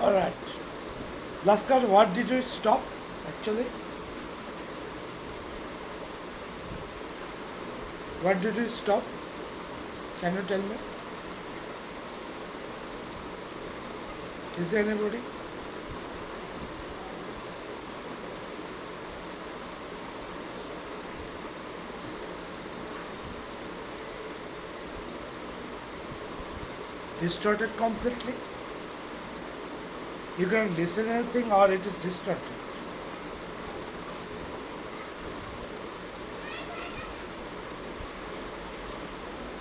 Alright. Laskar, what did you stop actually? What did you stop? Can you tell me? Is there anybody? Distorted completely? You can't listen anything or it is distorted.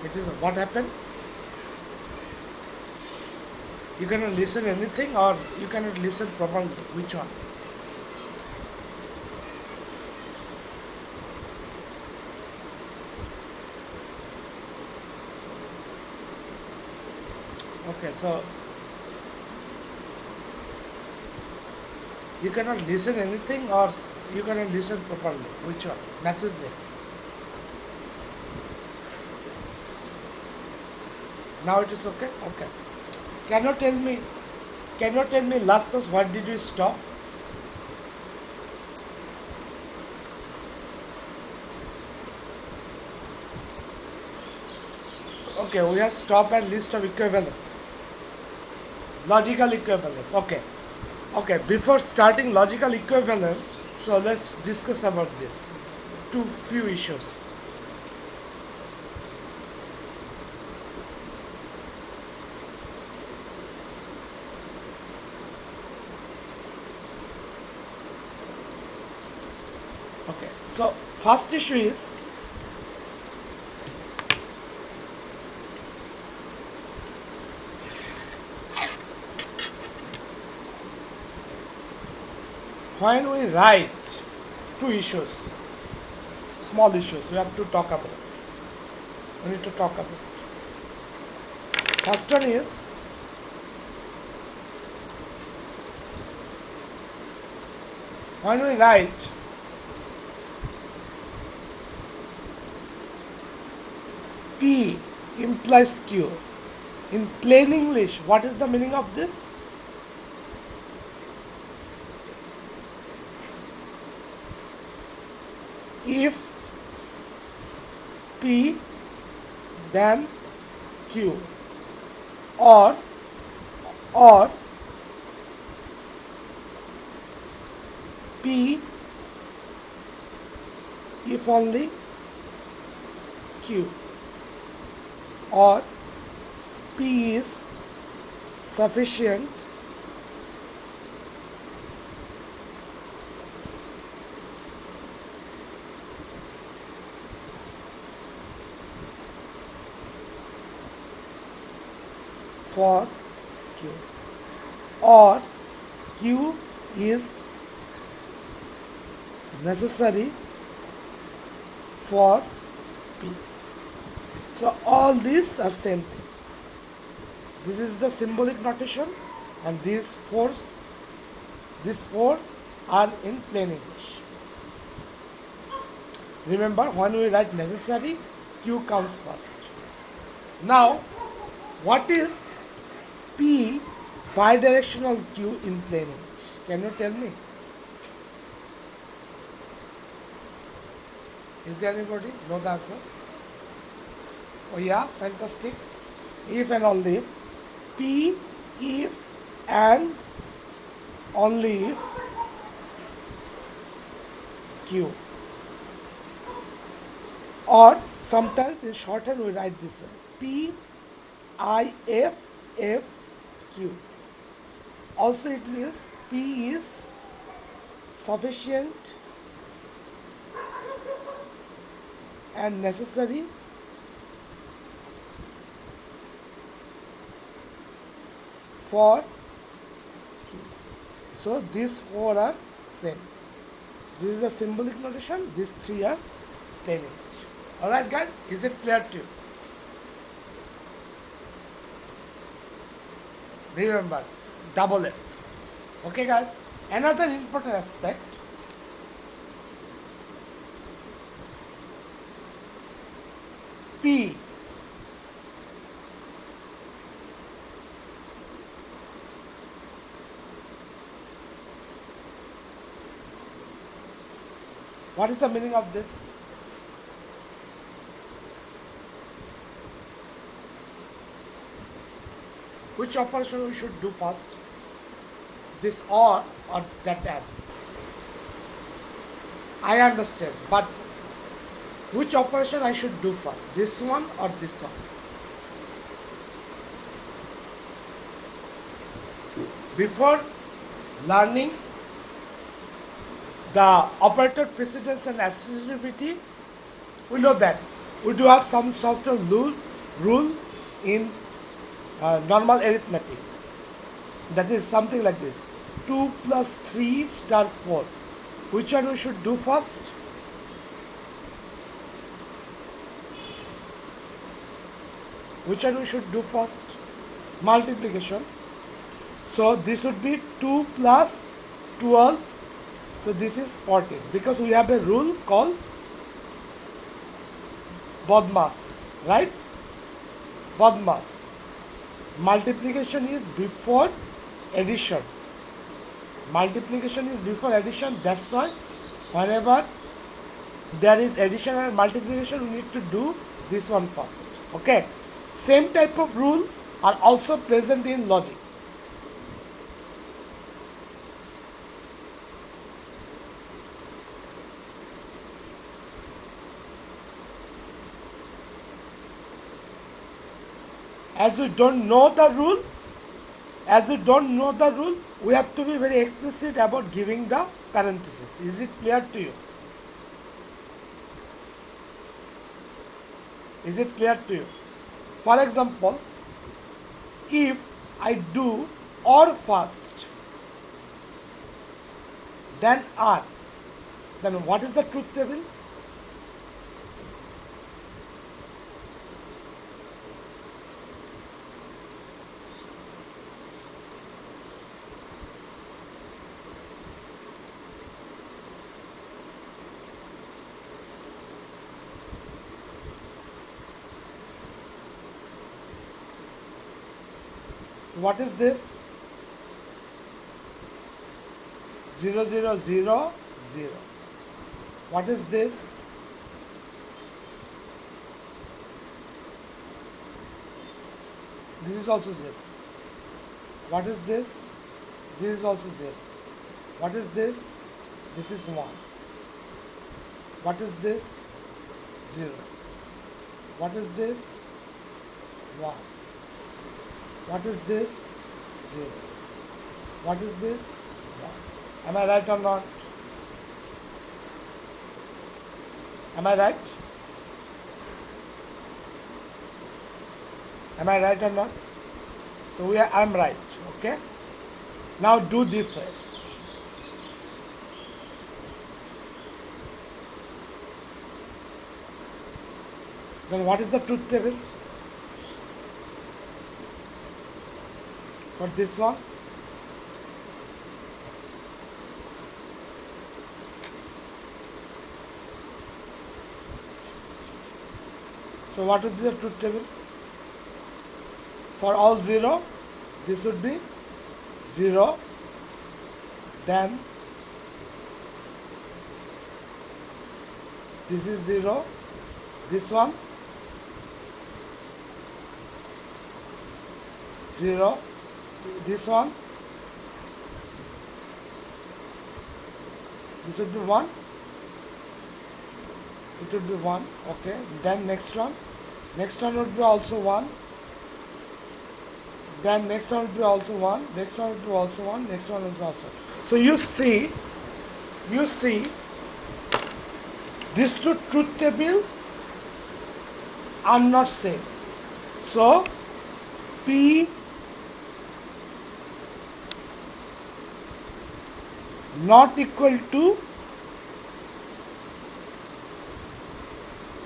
It is what happened? You cannot listen anything or you cannot listen properly. Which one? Okay, so you cannot listen anything or you cannot listen properly. Which one? Message me. Now it is okay? Okay. Can you tell me last thoughts, what did you stop? Okay, we have stop and list of equivalence. Logical equivalence. Okay. Okay, before starting logical equivalence, so let's discuss about this. Two few issues. Okay, so first issue is when we write two issues, small issues, we have to talk about. We need to talk about. First one is when we write P implies Q. In plain English, what is the meaning of this? If P then Q or P if only Q or P is sufficient for Q or Q is necessary for P. So all these are same thing. This is the symbolic notation and these four are in plain English. Remember, when we write necessary, Q comes first. Now, what is P bidirectional Q in plain English? Can you tell me? Is there anybody? Know the answer? Oh yeah, fantastic. If and only if. P if and only if Q. Or sometimes in shorthand we write this way. P I F F Q. Also it means P is sufficient and necessary for Q. So these four are same. This is the symbolic notation. These three are plain English. Alright guys, is it clear to you? Remember, double F. Okay guys, another important aspect. P What is the meaning of this? Which operation we should do first? This or that and? I understand, but which operation I should do first? This one or this one? Before learning the operator precedence and associativity, we know that we do have some sort of rule in normal arithmetic. That is something like this: 2 plus 3 star 4. Which one we should do first? Which one we should do first? Multiplication. So this would be 2 plus 12. So this is 14. Because we have a rule called BODMAS, right? BODMAS. Multiplication is before addition. Multiplication is before addition. That's why whenever there is addition and multiplication, we need to do this one first. Okay. Same type of rule are also present in logic. As we don't know the rule, we have to be very explicit about giving the parenthesis. Is it clear to you? Is it clear to you? For example, if I do OR first, then R, then what is the truth table? What is this? 0, 0, 0, 0. What is this? This is also 0. What is this? This is also 0. What is this? This is 1. What is this? 0. What is this? 1. What is this? 0. What is this? 1. Am I right or not? Am I right? Am I right or not? So I am right. Okay. Now do this way. Then what is the truth table? For this one, so what would be the truth table? For all 0, this would be 0, then this is 0, this one 0, this one, this would be 1, it would be 1, okay. Then next one would be also 1, then next one would be also 1, next one would be also 1, next one is also. So you see these two truth table are not same. So P not equal to,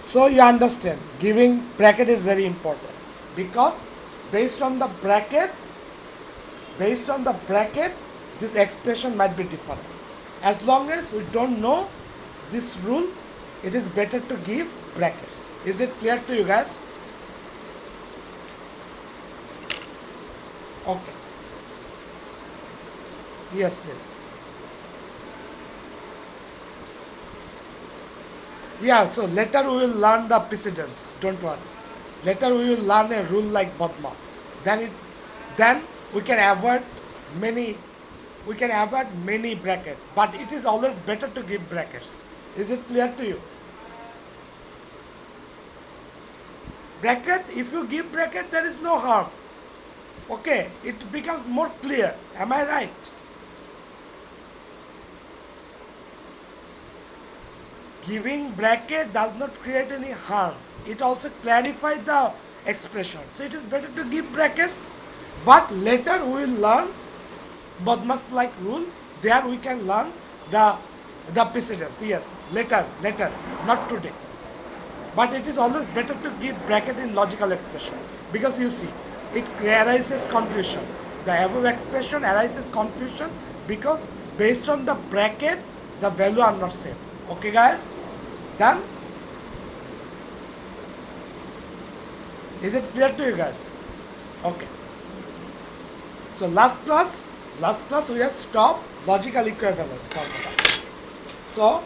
so you understand, giving bracket is very important, because based on the bracket this expression might be different. As long as we don't know this rule, it is better to give brackets. Is it clear to you guys? Okay. Yes, please. Yeah, so later we will learn the precedence. Don't worry. Later we will learn a rule like Bodmas. Then we can avoid many brackets. But it is always better to give brackets. Is it clear to you? Bracket, if you give bracket, there is no harm. Okay, it becomes more clear. Am I right? Giving bracket does not create any harm. It also clarifies the expression. So it is better to give brackets. But later we will learn Bodmas like rule. There we can learn the precedence. Yes, later, not today. But it is always better to give bracket in logical expression, because you see, it arises confusion. The above expression arises confusion because based on the bracket, the value are not same. Okay, guys, done? Is it clear to you guys? Okay. So last class we have stopped logical equivalence formula. So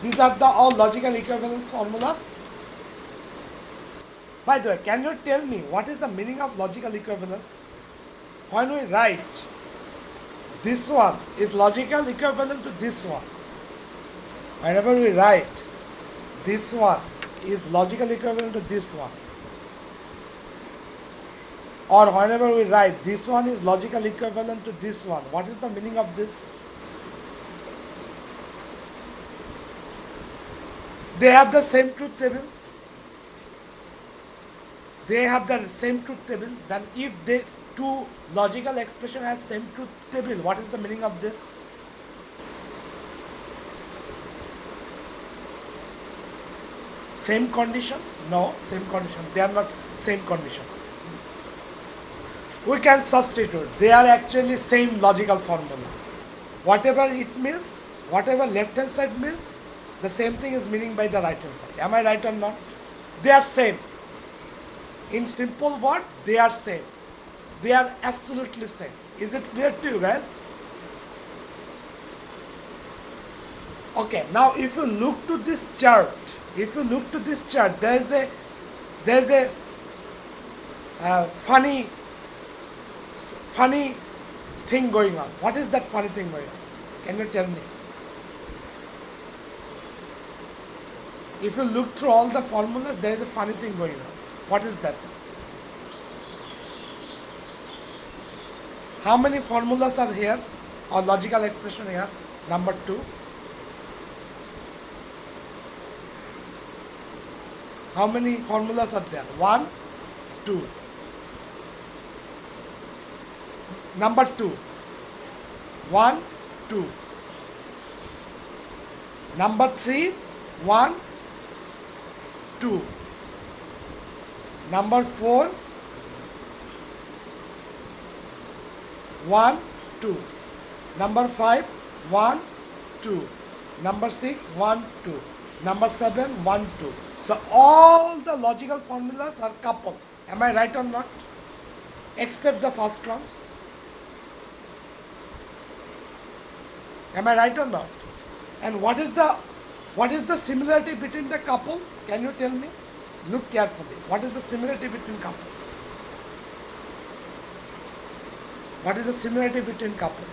these are the all logical equivalence formulas. By the way, can you tell me what is the meaning of logical equivalence? When we write this one is logical equivalent to this one, whenever we write this one is logical equivalent to this one, or whenever we write this one is logical equivalent to this one, what is the meaning of this? They have the same truth table. They have the same truth table. Then if they two logical expression has same truth table, what is the meaning of this? Same condition? No, same condition. They are not same condition. We can substitute. They are actually same logical formula. Whatever it means, whatever left hand side means, the same thing is meaning by the right hand side. Am I right or not? They are same. In simple word, they are same. They are absolutely same. Is it clear to you guys? Okay, now if you look to this chart, there is a funny thing going on. What is that funny thing going on? Can you tell me? If you look through all the formulas, there is a funny thing going on. What is that? How many formulas are here, or logical expression here? Number 2. How many formulas are there? 1, 2. Number 2. 1, 2. Number 3. 1, 2. Number 4. 1, 2. Number 5. 1, 2. Number 6. 1, 2. Number 7. 1, 2. So all the logical formulas are coupled. Am I right or not? Except the first one. Am I right or not? And what is the similarity between the couple? Can you tell me? Look carefully. What is the similarity between couple? What is the similarity between couple?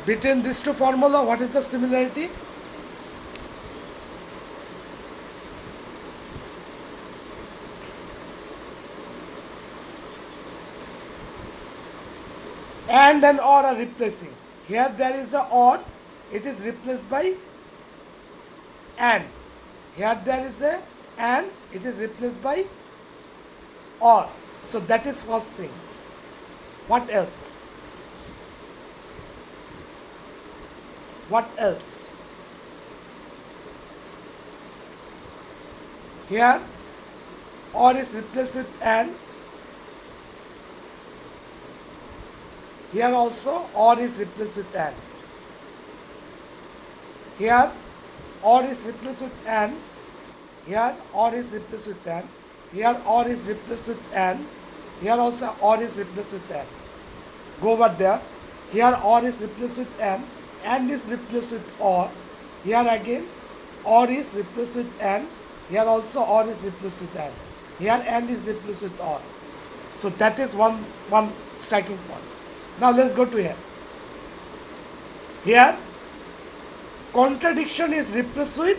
Between these two formula, what is the similarity? And or are replacing. Here there is a or, it is replaced by and. Here there is a and, it is replaced by or. So that is first thing. What else? What else? Here or is replaced with and. Here also or is replaced with and. Here or is replaced with and. Here or is replaced with an. Here or is replaced with an. Here also or is replaced with an. Go over there. Here or is replaced with an. And is replaced with or. Here again or is replaced with an. Here also or is replaced with an. Here and is replaced with or. So that is one striking point. Now let's go to here. Here contradiction is replaced with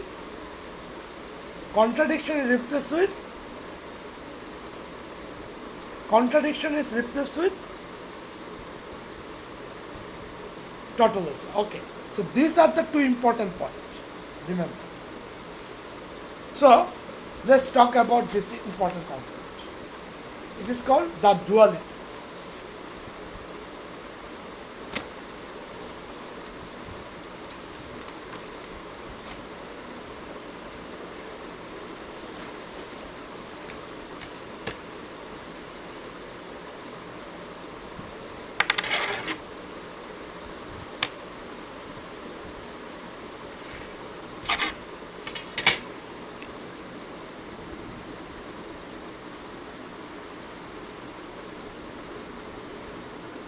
tautology. Okay. So these are the two important points. Remember. So let's talk about this important concept. It is called the duality.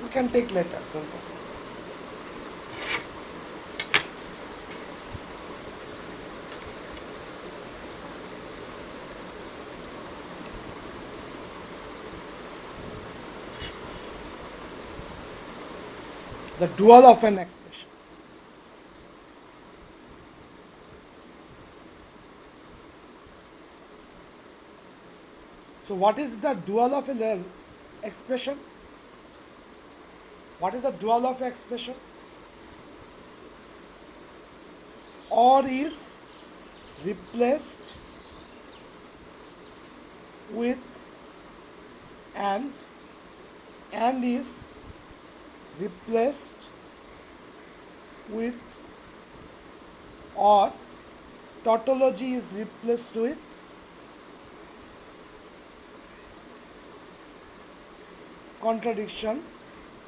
We can take later. Don't worry. The dual of an expression. So what is the dual of an expression? What is the dual of expression? Or is replaced with and is replaced with or. Tautology is replaced with contradiction,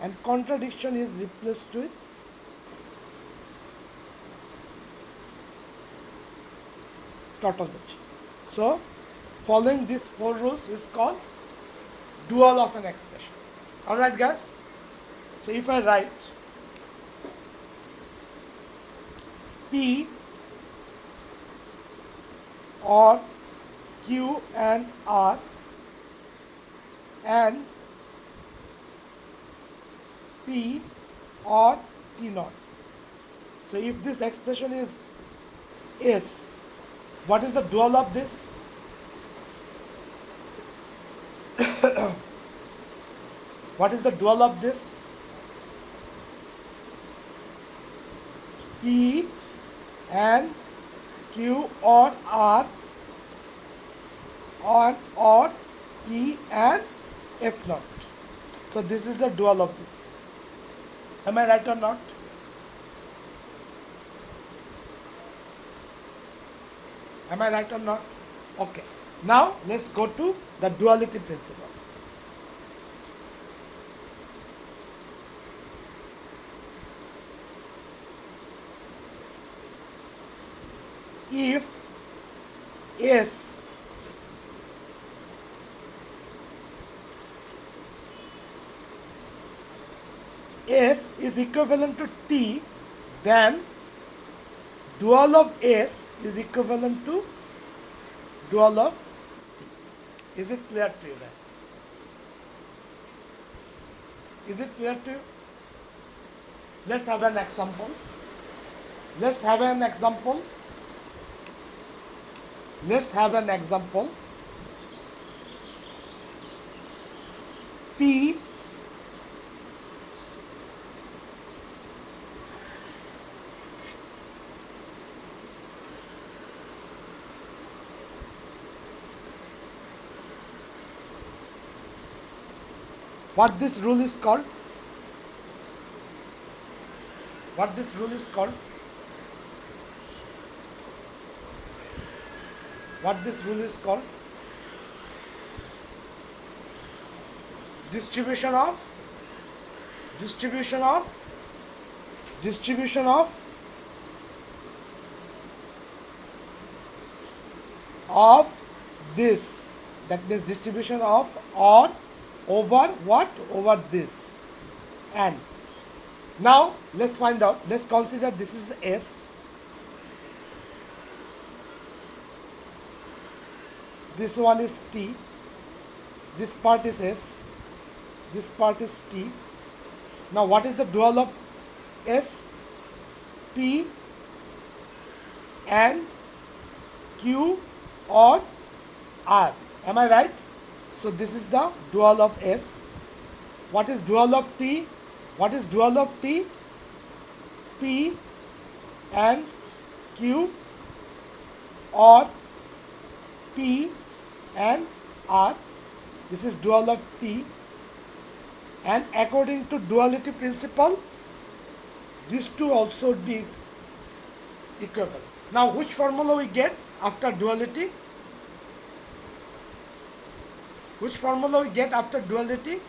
and contradiction is replaced with tautology. So following these four rules is called dual of an expression. Alright guys? So if I write P or Q and R and P or T naught. So if this expression is S, what is the dual of this? What is the dual of this? P and Q or R or P and F naught. So this is the dual of this. Am I right or not? Am I right or not? Okay. Now let's go to the duality principle. If S is equivalent to T, then dual of S is equivalent to dual of T. Is it clear to you guys? Is it clear to you? Let's have an example. Let's have an example. Let's have an example. P what this rule is called? What this rule is called? What this rule is called? Distribution of of this, that means distribution of or over what, over this. And now let's find out, let's consider this is S, this one is T, this part is S, this part is T. Now what is the dual of S? P and Q or R. Am I right? So this is the dual of S. What is dual of T? What is dual of T? P and Q or P and R. This is dual of T. And according to duality principle, these two also would be equivalent. Now which formula we get after duality? Which formula we get after duality?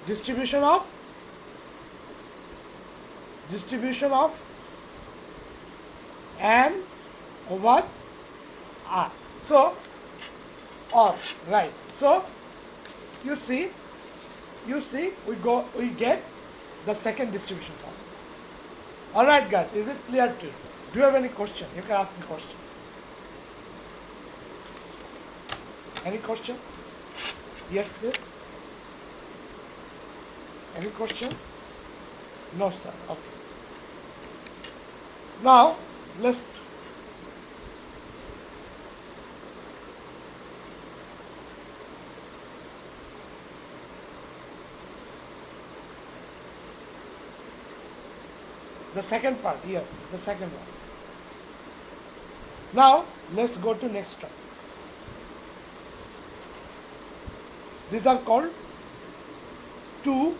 Distribution of N over R. So, or right. So you see we get the second distribution formula. Alright guys, is it clear to you? Do you have any question? You can ask me question. Any question? Yes, please. Any question? No, sir. Okay. Now, let's the second part, yes, the second one. Now, let's go to next one. These are called two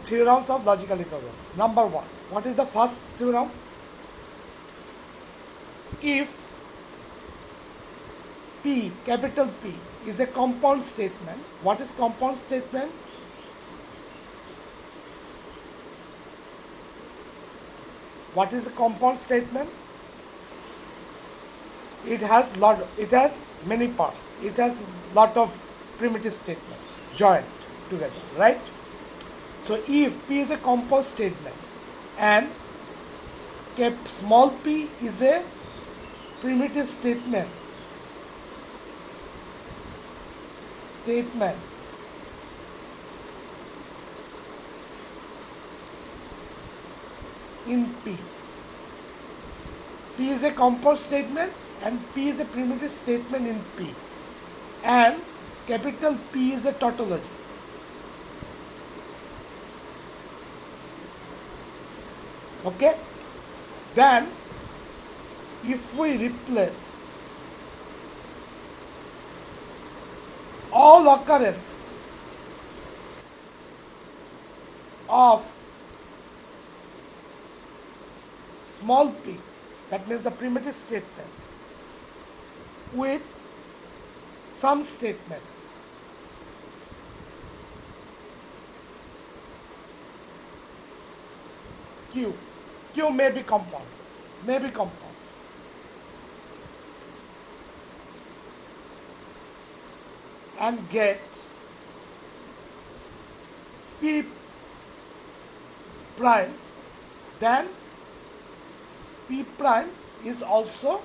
theorems of logical equivalence. Number one, what is the first theorem? If P, capital P, is a compound statement. What is compound statement? What is a compound statement? It has many parts. It has lot of primitive statements joined together, right? So if P is a compound statement and small p is a primitive statement in P. P is a compound statement and P is a primitive statement in P. And capital P is a tautology. Okay? Then, if we replace all occurrence of small p, that means the primitive statement, with some statement, Q may be compound, and get P prime, then P prime is also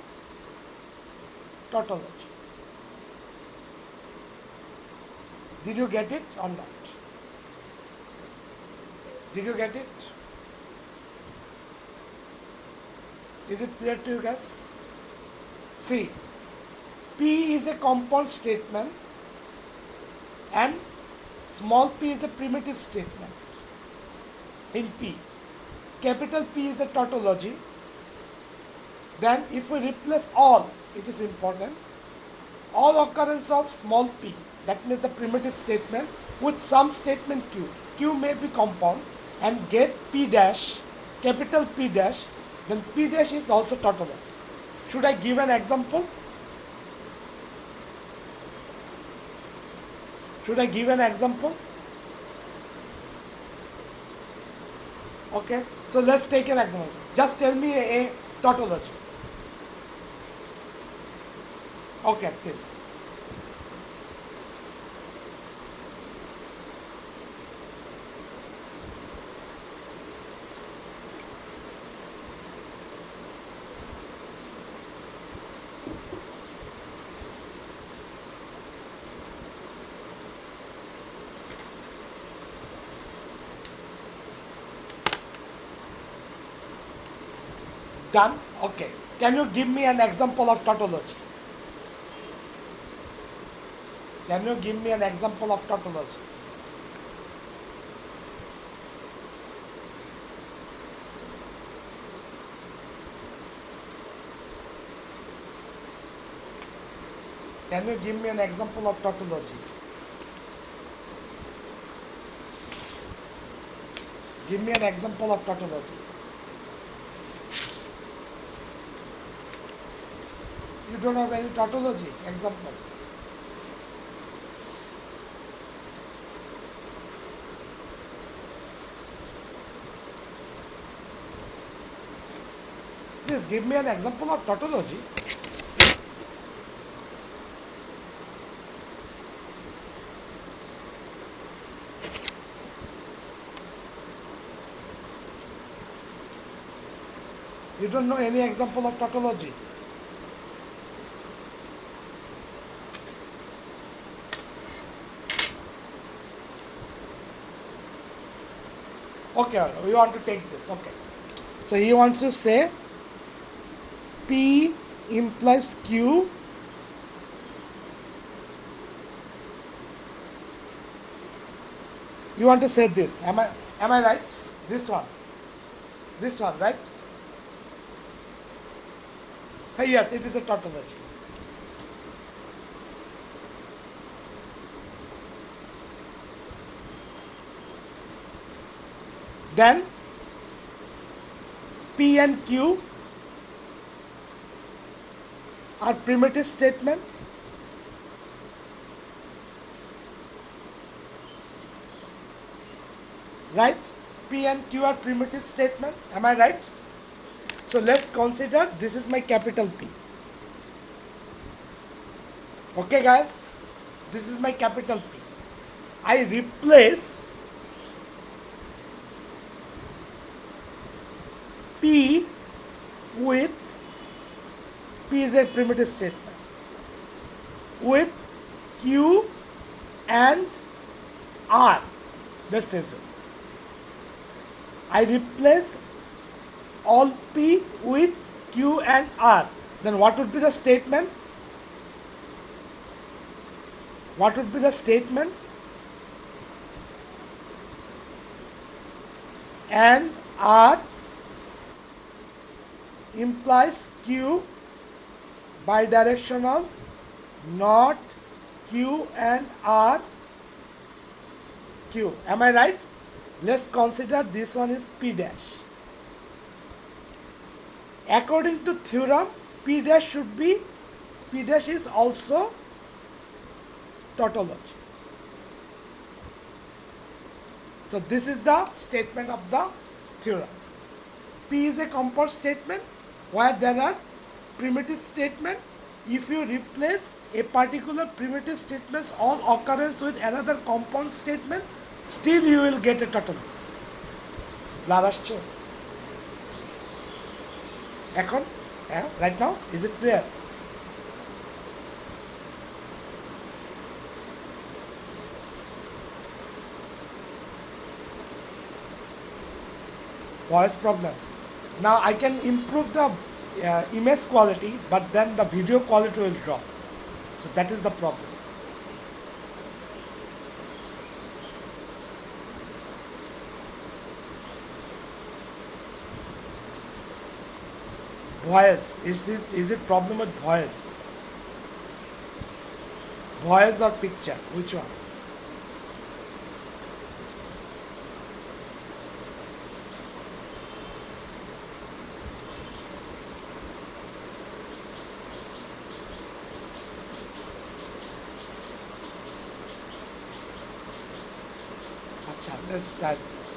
tautology. Did you get it or not? Did you get it? Is it clear to you guys? See, P is a compound statement and small p is a primitive statement in P. Capital P is a tautology. Then if we replace all, it is important, all occurrence of small p, that means the primitive statement, with some statement Q. Q may be compound and get P dash, capital P dash, then P dash is also tautology. Should I give an example? Should I give an example? Okay, so let's take an example. Just tell me a tautology. Okay, please. Done? Okay. Can you give me an example of tautology? Can you give me an example of tautology? Can you give me an example of tautology? Give me an example of tautology. You don't have any tautology example. Please give me an example of tautology. You don't know any example of tautology. Okay, we want to take this. Okay. So he wants to say P implies Q you want to say this. Am I right? This one, right? Yes, it is a tautology. Then P and Q are primitive statement. Right? P and Q are primitive statement. Am I right? So let's consider this is my capital P. Okay guys? This is my capital P. I replace P with P is a primitive statement with Q and R. Let's say so. I replace all P with Q and R. Then what would be the statement? What would be the statement? And R implies Q bidirectional, not Q and R Q. Am I right? Let's consider this one is P dash. According to theorem, P dash is also tautology. So this is the statement of the theorem. P is a compound statement where there are primitive statement. If you replace a particular primitive statement's all occurrence with another compound statement, still you will get a tautology. Larascho. এখন, right now, is it clear? Voice problem. Now I can improve the image quality, but then the video quality will drop. So that is the problem. Voice. Is it problem with voice? Voice or picture? Which one? Acha, let's start this.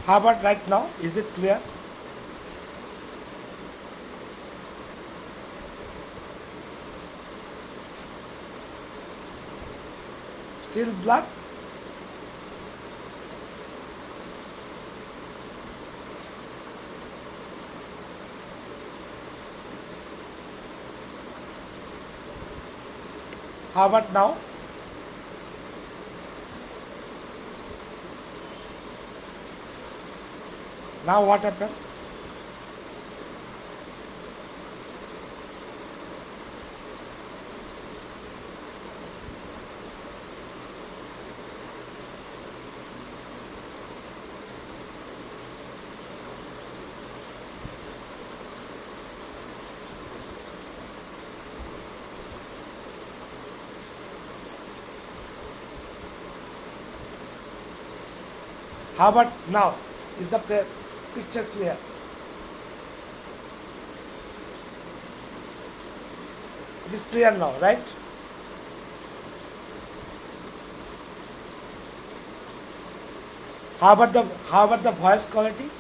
How about right now? Is it clear? Still black? How about now? Now what happened? How about now? Is the picture clear? It is clear now, right? How about the voice quality?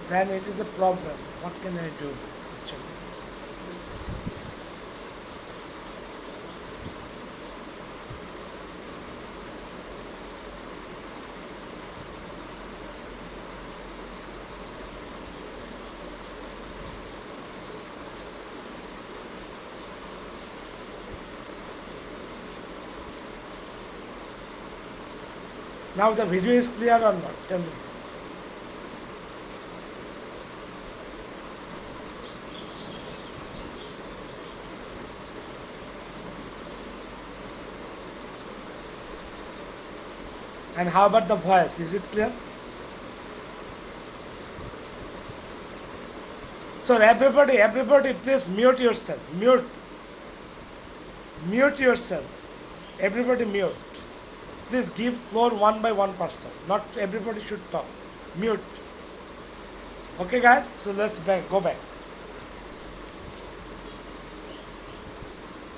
Then it is a problem. What can I do actually? Now the video is clear or not? Tell me. And how about the voice? Is it clear? So everybody, please mute yourself. Mute yourself. Everybody mute. Please give floor one by one person. Not everybody should talk. Mute. Okay, guys. So let's go back.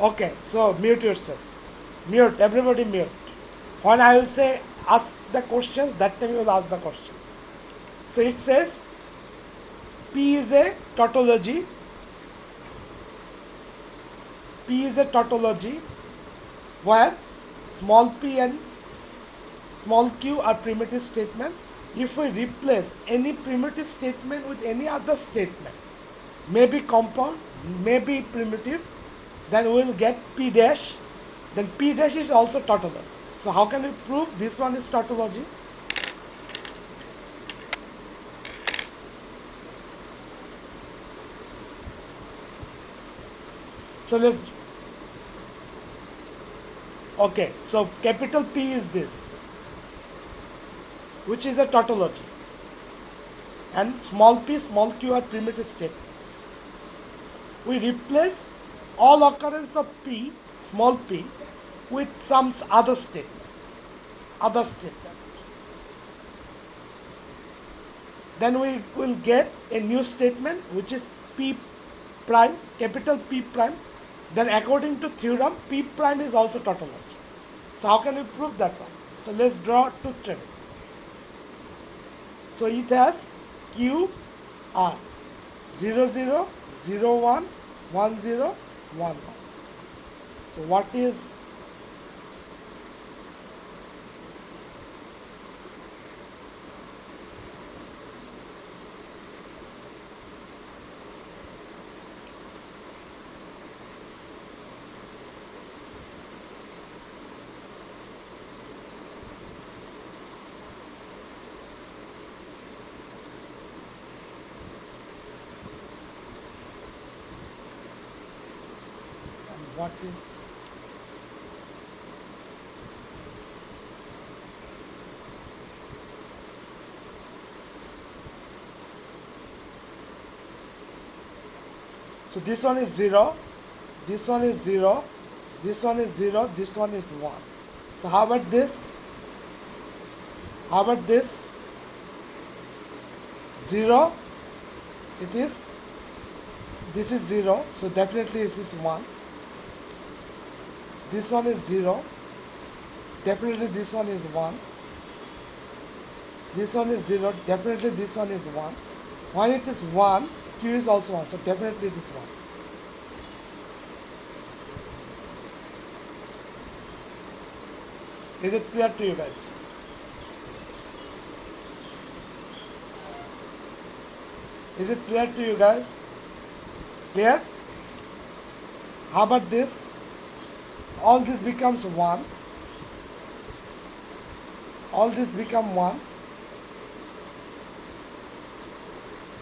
Okay. So mute yourself. Mute. Everybody mute. When I will say ask the questions, that time you will ask the question. So it says P is a tautology. P is a tautology where small p and small q are primitive statement. If we replace any primitive statement with any other statement, maybe compound, maybe primitive, then we will get P dash. Then P dash is also tautology. So how can we prove this one is tautology? So let's. Okay, so capital P is this, which is a tautology, and small p, small q are primitive statements. We replace all occurrence of p, small p, with some other statement. Then we will get a new statement which is p prime, capital P prime. Then according to theorem, P prime is also tautology. So how can we prove that one? So let's draw truth table. So it has Q R 0 0 0 1 1 0 1 1. So what is what is So this one is 0, this one is 0, this one is 0, this one is 1. So how about this? How about this? 0, it is, this is 0, so definitely this is 1. This one is 0, definitely this one is 1. This one is 0, definitely this one is 1. When it is 1, Q is also 1, so definitely it is 1. Is it clear to you guys? Is it clear to you guys? Clear? How about this? All this becomes 1. All this become 1.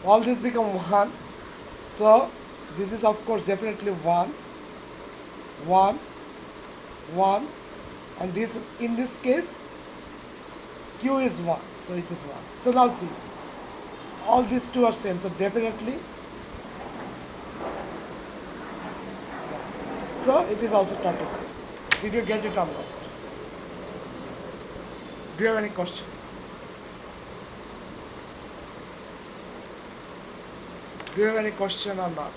All this become 1. So this is of course definitely 1, 1, 1, and this, in this case, Q is 1, so it is 1. So now see, all these two are same, so definitely, so it is also turned to this. Did you get it or not? Do you have any question? Do you have any question or not?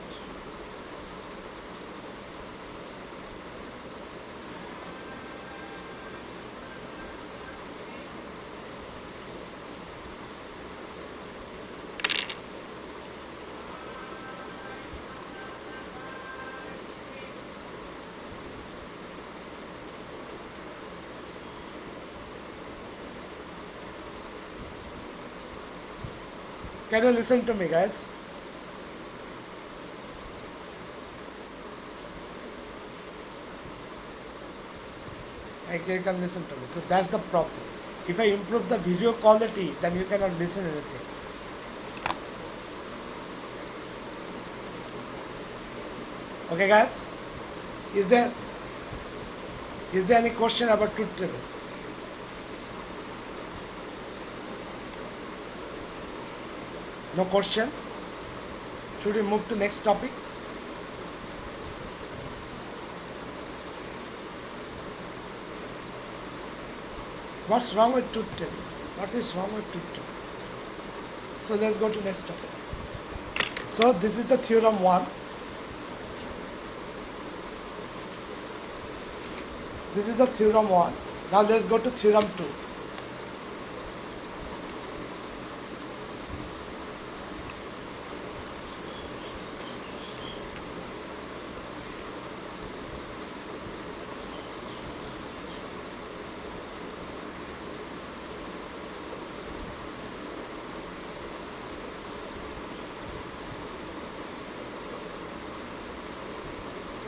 Can you listen to me, guys? Okay, you can listen to me. So that's the problem. If I improve the video quality, then you cannot listen anything. Okay, guys? Is there any question about truth table? No question? Should we move to next topic? What's wrong with truth table? What is wrong with truth table? So let's go to next topic. So this is the theorem 1. This is the theorem 1. Now let's go to theorem 2.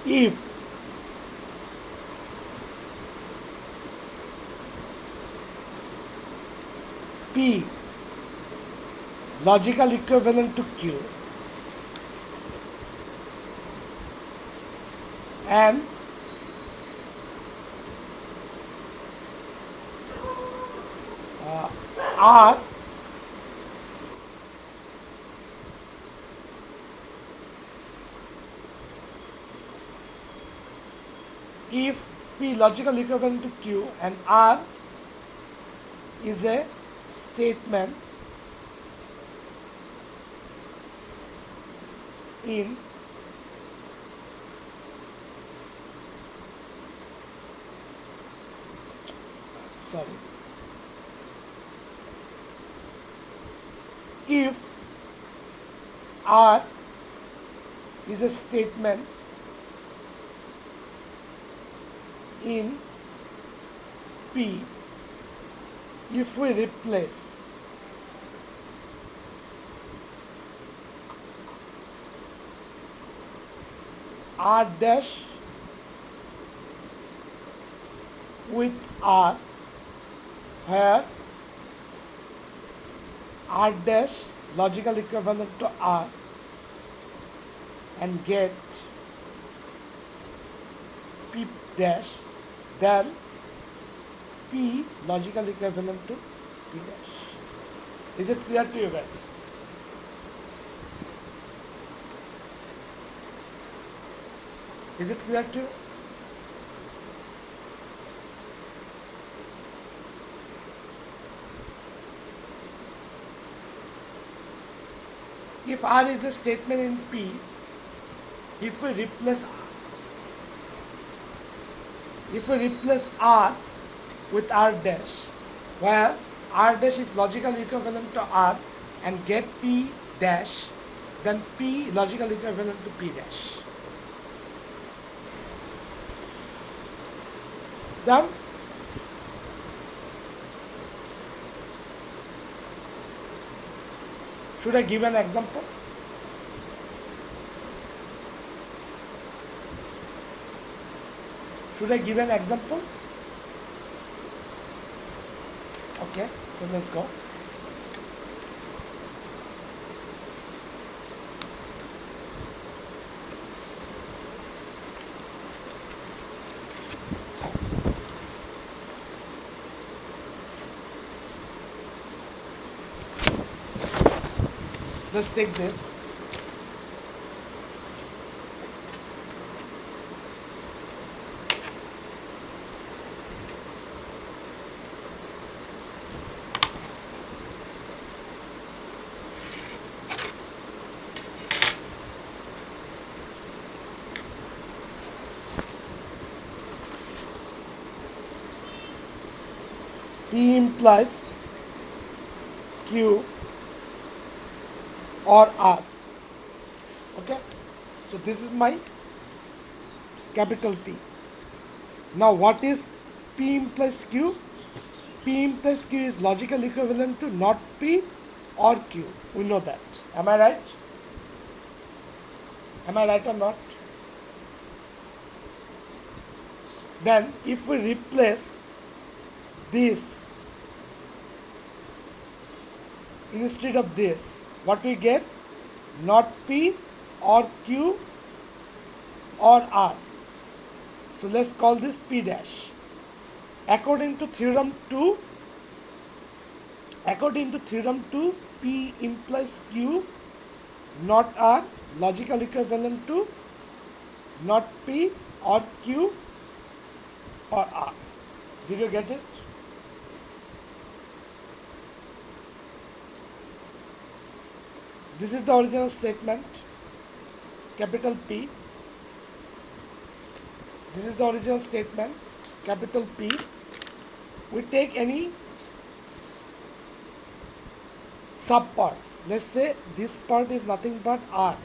If P logical equivalent to Q and R if P logical equivalent to Q and R is a statement in if R is a statement in P, if we replace R dash with R, where R dash logical equivalent to R, and get P dash, then P logical equivalent to P dash. Is it clear to you guys? Is it clear to you? If R is a statement in P, if we replace R with R dash, where R dash is logically equivalent to R, and get P dash, then P logically equivalent to P dash. Done? Should I give an example? Should I give an example? Okay, so let's go. Let's take this. P implies Q or R. Okay, so this is my capital P. Now what is P implies Q? P implies Q is logical equivalent to not P or Q. We know that. Am I right? Am I right or not? Then if we replace this instead of this, what we get? Not P or Q or R. So let's call this P dash. According to theorem 2, P implies Q, not R, logical equivalent to not P or Q or R. Did you get it? This is the original statement, capital P. This is the original statement, capital P. We take any sub part. Let's say this part is nothing but R.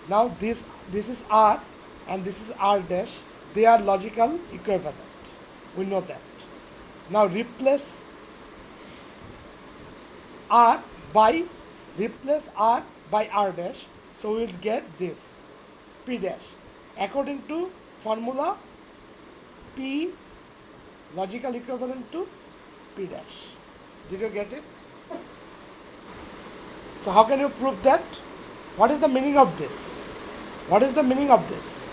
Now this is R and this is R dash. They are logical equivalent. We know that. Now replace R by R dash, so we will get this P dash. According to formula, P logical equivalent to P dash. Did you get it? So how can you prove that? What is the meaning of this? What is the meaning of this?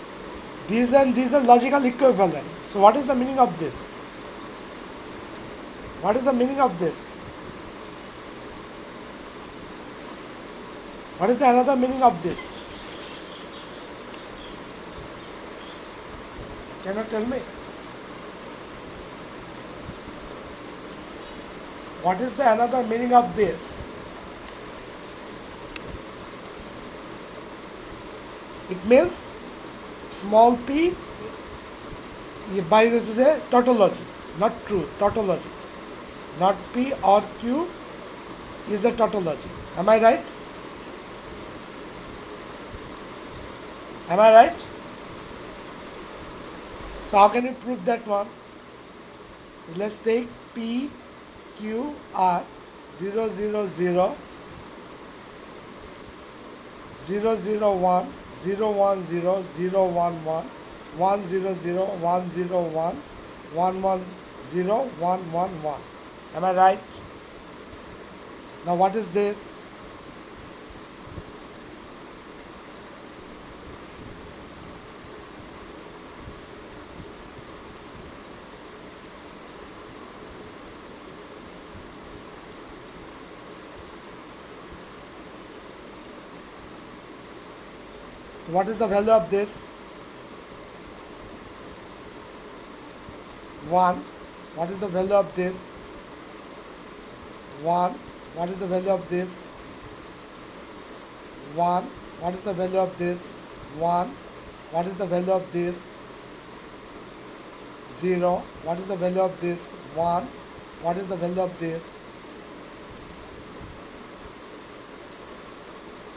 These and these are logical equivalent. So what is the meaning of this? What is the meaning of this? What is the another meaning of this? Can you tell me? What is the another meaning of this? It means small p by this is a tautology, not true, tautology. Not P or Q is a tautology. Am I right? Am I right? So how can you prove that one? Let's take P, Q, R 0, 0, 0, 0, 0, 1, 0, 1, 0, 0, 1, 1, 1, 0, 0, 1, 0, 1, 1, 1, 0, 1, 1, 1. Am I right? Now what is this? So what is the value of this? 1. What is the value of this? 1. What is the value of this? 1. What is the value of this? 1. What is the value of this? 0. What is the value of this? 1. What is the value of this?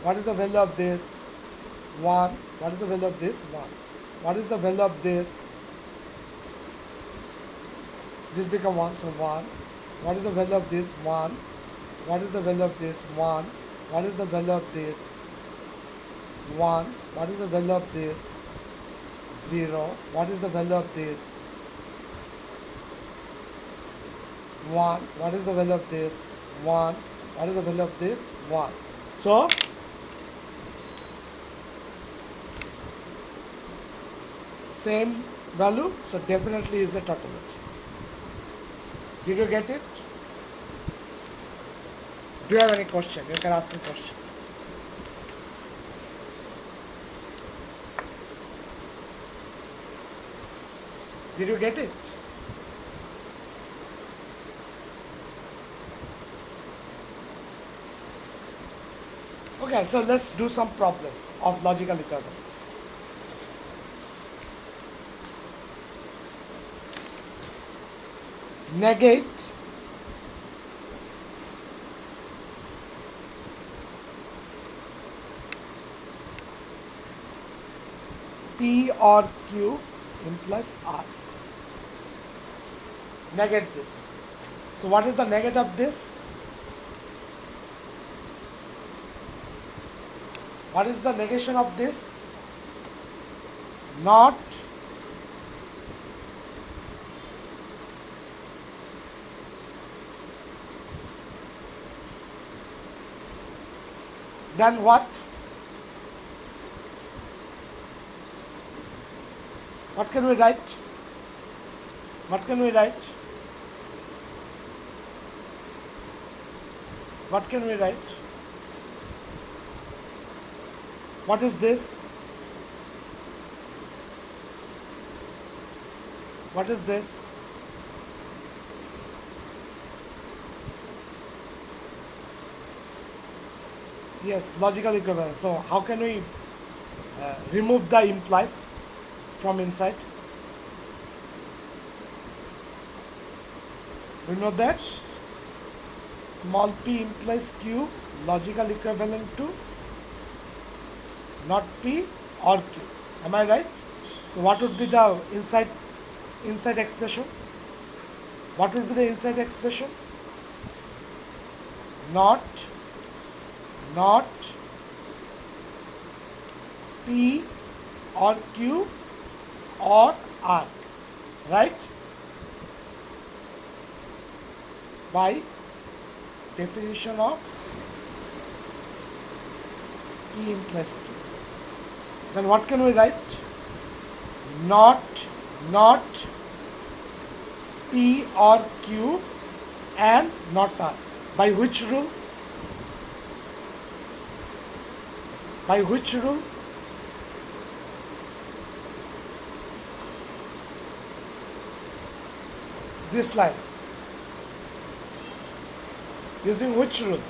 What is the value of this? 1. What is the value of this? 1. What is the value of this? This become 1, so 1. What is the value of this? 1. What is the value of this? 1. What is the value of this? 1. What is the value of this? 0. What is the value of this? 1. What is the value of this? 1. What is the value of this? 1. So, same value, so definitely is a tautology. Did you get it? Do you have any question? You can ask me question. Did you get it? Okay, so let's do some problems of logical equivalence. Negate P or Q implies R. Negate this. So what is the negate of this? What is the negation of this? Not then what? What can we write? What can we write? What can we write? What is this? What is this? Yes, logical equivalence. So how can we remove the implies from inside? We know that small p implies q, logical equivalent to not p or q. Am I right? So what would be the inside expression? What would be the inside expression? Not P or Q or R, right? By definition of P implies Q. Then what can we write? Not P or Q and not R. By which rule? By which rule? This line. Using which rule?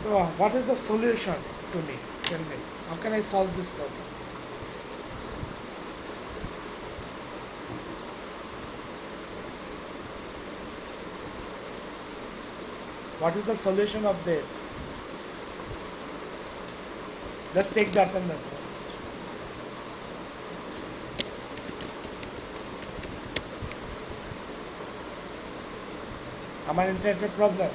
So, what is the solution to me? Tell me. How can I solve this problem? What is the solution of this? Let's take the attendance first. Am I internet problem?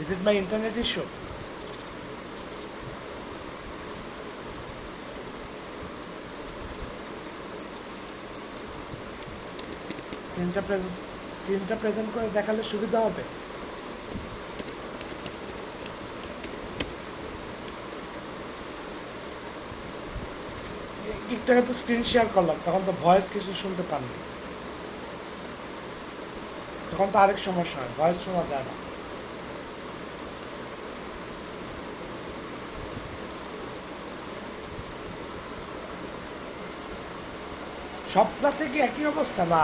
Is it my internet issue? স্ক্রিনটা present করে দেখালে সুবিধা হবে। একটু আগে তো screen share করলাম, তখন তো ভয়েস কিছু শুনতে পাননি, তখন তো আরেক সমস্যা হয়, ভয়েস শোনা যায় না। সব ক্লাসে কি একই অবস্থা? না,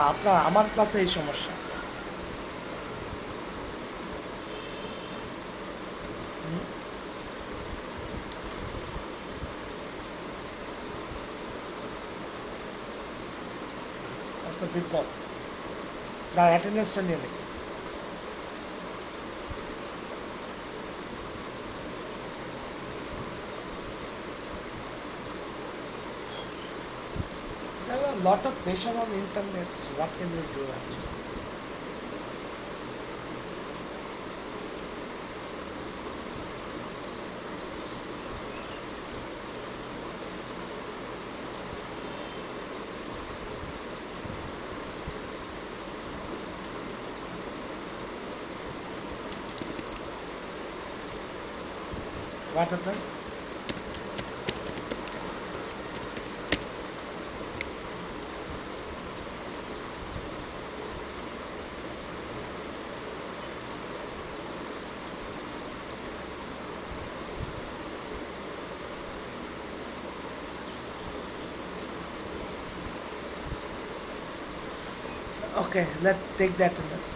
আমার ক্লাসে এই সমস্যা। তো বিপদ, না অ্যাটেন্ডেন্সটা নিয়ে নেই। There are a lot of pressure on internet, so what can you do actually? What happened? Okay, let's take the attendance.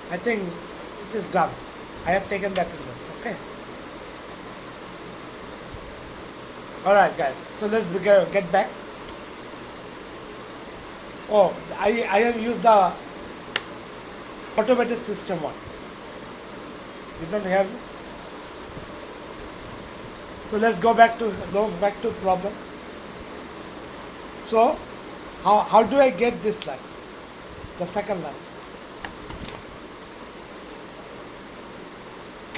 I think it is done. I have taken the attendance, okay? Alright guys, so let's get back. Oh, I have used the automated system one. Did not have. So let's go back to problem. So how do I get this line? The second line.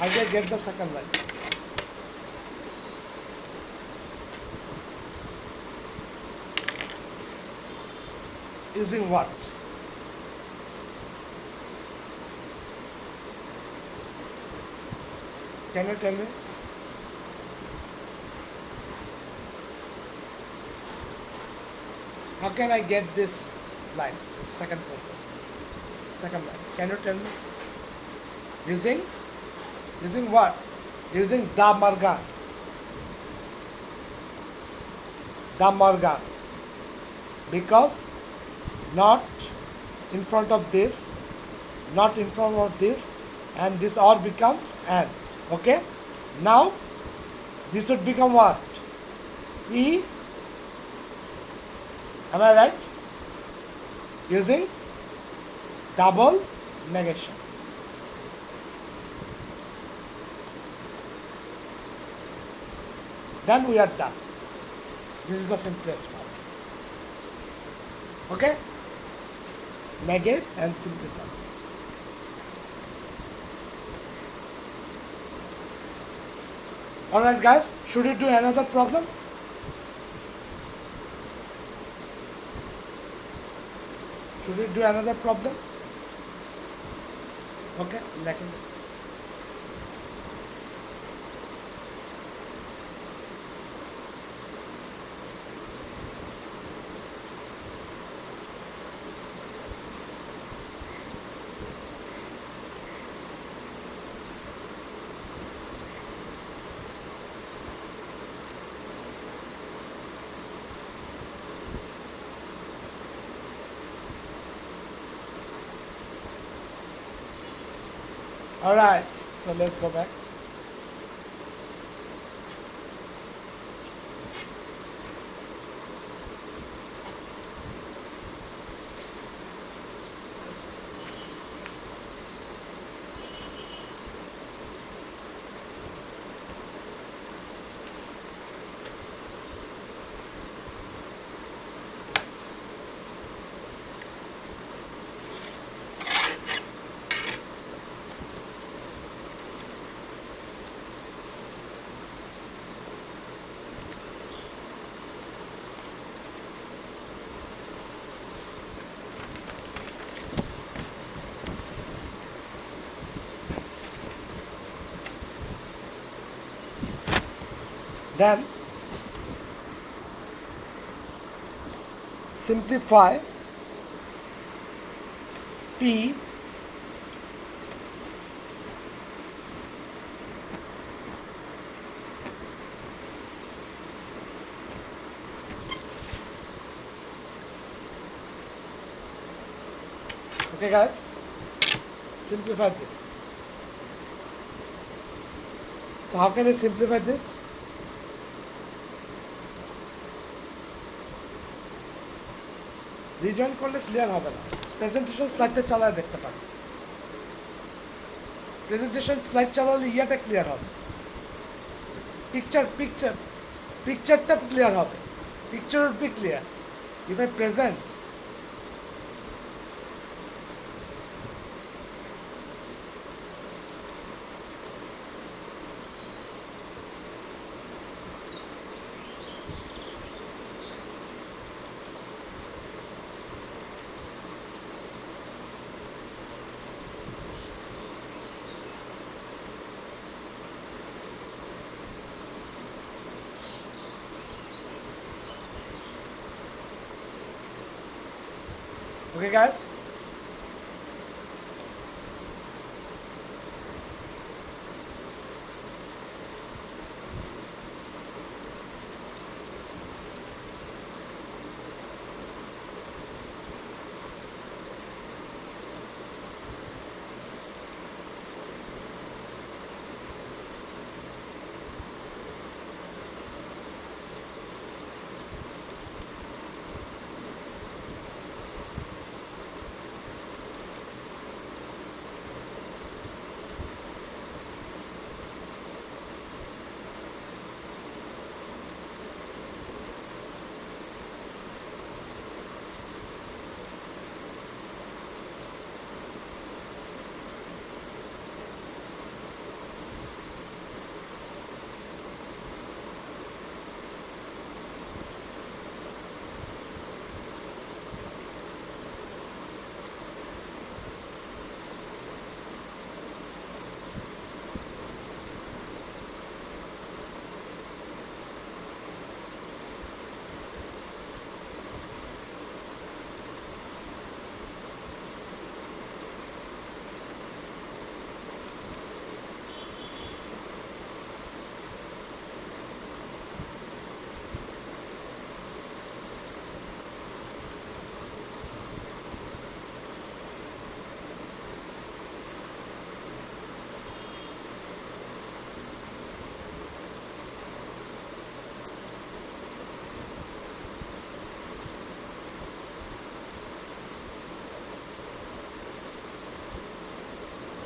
How do I get the second line? Using what? Can you tell me? How can I get this line? Second line. Can you tell me? Using what? Using Da Morgan. Because not in front of this, and this or becomes and. Okay? Now this would become what? E. Am I right? Using double negation. Then we are done. This is the simplest form. Okay? Negate and simplify. Alright guys, should we do another problem? Should we do another problem? Okay, like it. Alright, so let's go back. Then simplify P okay guys, simplify this. So how can we simplify this? Rejoin করলে clear হবে না, presentation স্লাইডটা চালায় দেখতে পারি। Presentation slide চালালে ইয়াটা clear হবে, পিকচারটা ক্লিয়ার হবে, picture would be clear if I present. Okay guys,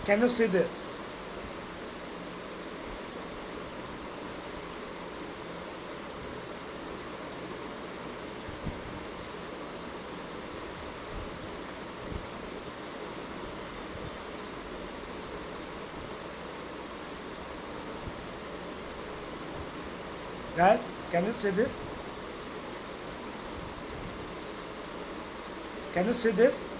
can you see this? Guys, can you see this? Can you see this?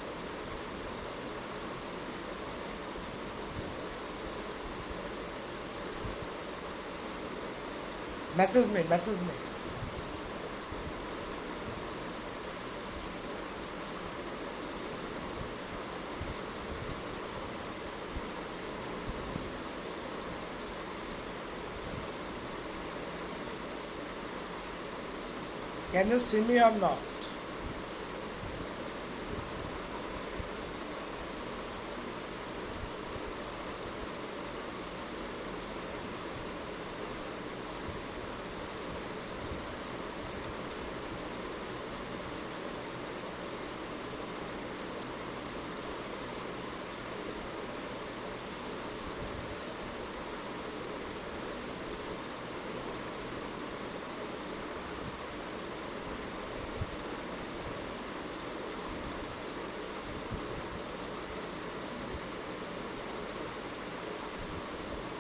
Message me, message me. Can you see me or not?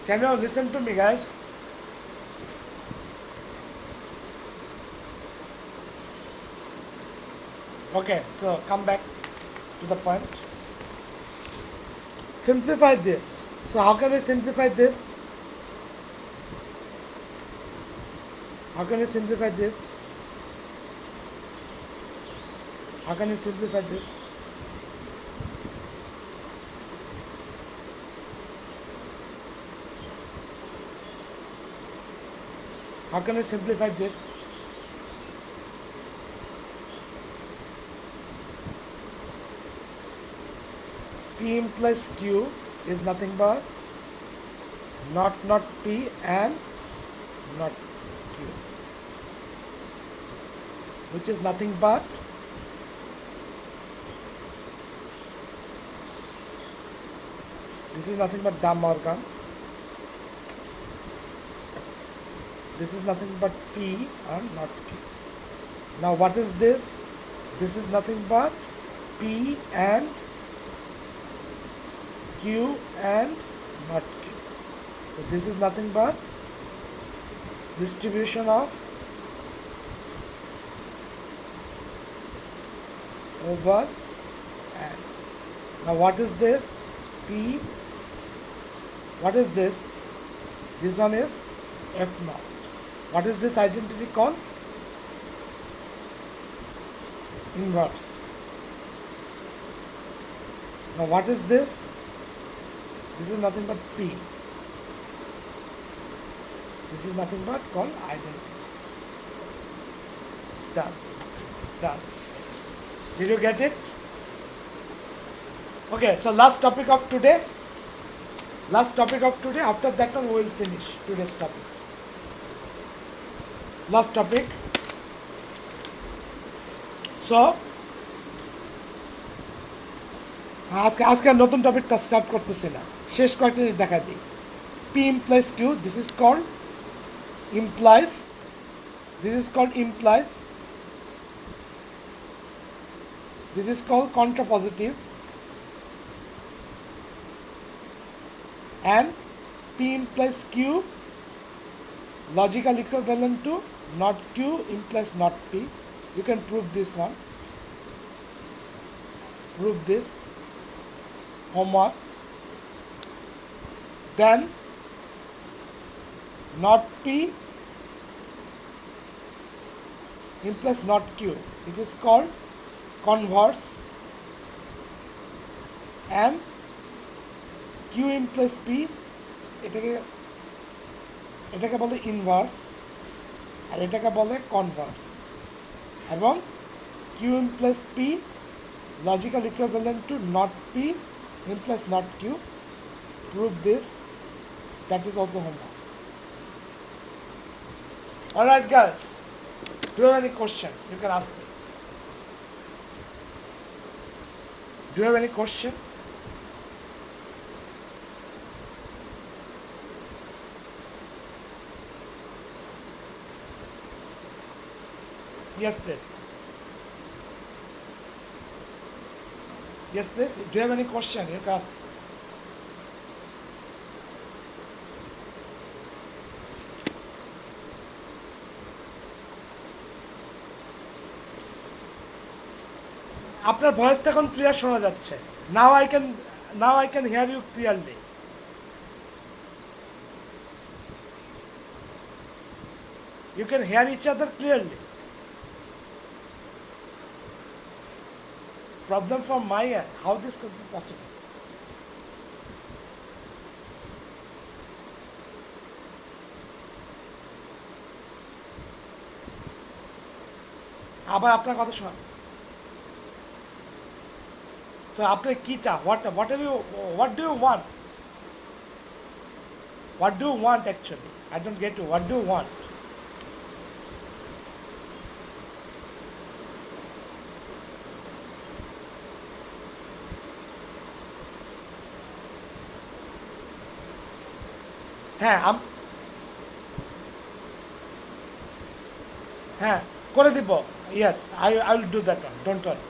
Can you listen to me, guys? Okay, so come back to the point. Simplify this. So how can we simplify this? How can we simplify this? How can we simplify this? How can we simplify this? P implies Q is nothing but not P and not Q, which is nothing but this is nothing but De Morgan. This is nothing but P and not Q. Now what is this? This is nothing but P and Q and not Q. So this is nothing but distribution of over and. Now what is this? P. What is this? This one is F naught. What is this identity called? Inverse. Now what is this? This is nothing but P. This is nothing but called identity. Done. Done. Did you get it? Okay, so last topic of today. Last topic of today. After that one we will finish today's topics. Last topic. So আজকে নতুন টপিকটা start করতেছি না, শেষ কয়েকটা জিনিস দেখা দিই। P implies Q, this is called implies, this is called implies, this is called contrapositive, and P implies Q logical equivalent to not Q implies not P. You can prove this one. Prove this. Homework. Then not P implies not Q. It is called converse, and Q implies P. এটাকে বলে inverse আর এটাকে বলে Converse, এবং Q implies P logical equivalent to not P implies not Q. Prove this. That is also homework. Alright guys, do you have any question? You can ask me. Do you have any question? Yes please. Yes please. Do you have any question? You can ask. আপনার ভয়েসটা এখন clear শোনা যাচ্ছে। Now I can hear you clearly. You can hear each other clearly. Problem from my end. How this could be possible? আবার আপনার কথা শোনা। So আপনি কি চা? What do you want? What do you want actually? I don't get you. What do you want? হ্যাঁ হ্যাঁ করে দিব। Yes, I will do that one, don't worry.